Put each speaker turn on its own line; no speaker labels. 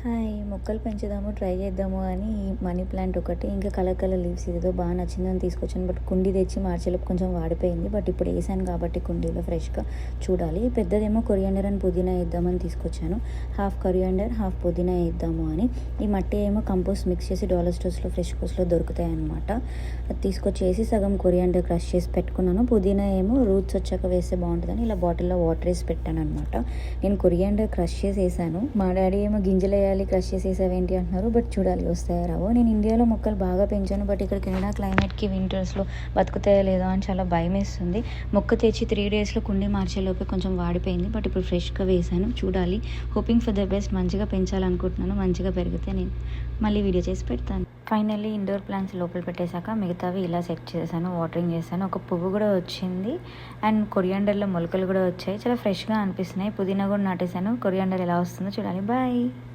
Hi! మొక్కలు పెంచుదాము, try చేద్దాము అని మనీ ప్లాంట్ ఒకటి, ఇంకా కలర్ కలర్ లీవ్స్ ఇదేదో బాగా నచ్చిందని తీసుకొచ్చాను. బట్ కుండీ తెచ్చి మార్చేలోపు కొంచెం వాడిపోయింది. బట్ ఇప్పుడు వేసాను కాబట్టి కుండీలో ఫ్రెష్గా చూడాలి. పెద్దదేమో కొరియాండర్ అండ్ పుదీనా వేద్దామని తీసుకొచ్చాను. హాఫ్ కొరియాండర్, హాఫ్ పుదీనా వేద్దాము అని. ఈ మట్టి ఏమో కంపోస్ట్ మిక్స్ చేసి డాలర్ స్టోర్స్లో ఫ్రెష్ కోస్ట్లో దొరుకుతాయి అన్నమాట. అది తీసుకొచ్చేసి సగం కొరియాండర్ క్రష్ చేసి పెట్టుకున్నాను. పుదీనా ఏమో రూట్స్ వచ్చాక వేస్తే బాగుంటుందని ఇలా బాటిల్లో వాటర్ వేసి పెట్టాను అనమాట. నేను కొరియాండర్ క్రష్ చేసి వేసాను. మా డాడీ ఏమో గింజలు వేయాలి, క్రష్ చేసేసావేంటి అంటున్నారు. బట్ చూడాలి వస్తాయో రావో. నేను ఇండియాలో మొక్కలు బాగా పెంచాను. బట్ ఇక్కడ కెనడా క్లైమేట్కి వింటర్స్లో బతుకుతాయో లేదో అని చాలా భయం వేస్తుంది. మొక్క తెచ్చి 3 డేస్లో కుండీ మార్చేలోపే కొంచెం వాడిపోయింది. బట్ ఇప్పుడు ఫ్రెష్గా వేసాను. చూడాలి. Hoping for the best. మంచిగా పెంచాలనుకుంటున్నాను. మంచిగా పెరిగితే నేను మళ్ళీ వీడియో చేసి పెడతాను. ఫైనల్లీ ఇండోర్ ప్లాంట్స్ లోపల పెట్టేశాక మిగతావి ఇలా సెట్ చేశాను. వాటరింగ్ చేశాను. ఒక పువ్వు కూడా వచ్చింది అండ్ కొరియాండర్లో మొలకలు కూడా వచ్చాయి. చాలా ఫ్రెష్గా అనిపిస్తున్నాయి. పుదీనా కూడా నాటేశాను. కొరియాండర్ ఎలా వస్తుందో చూడాలి. బాయ్.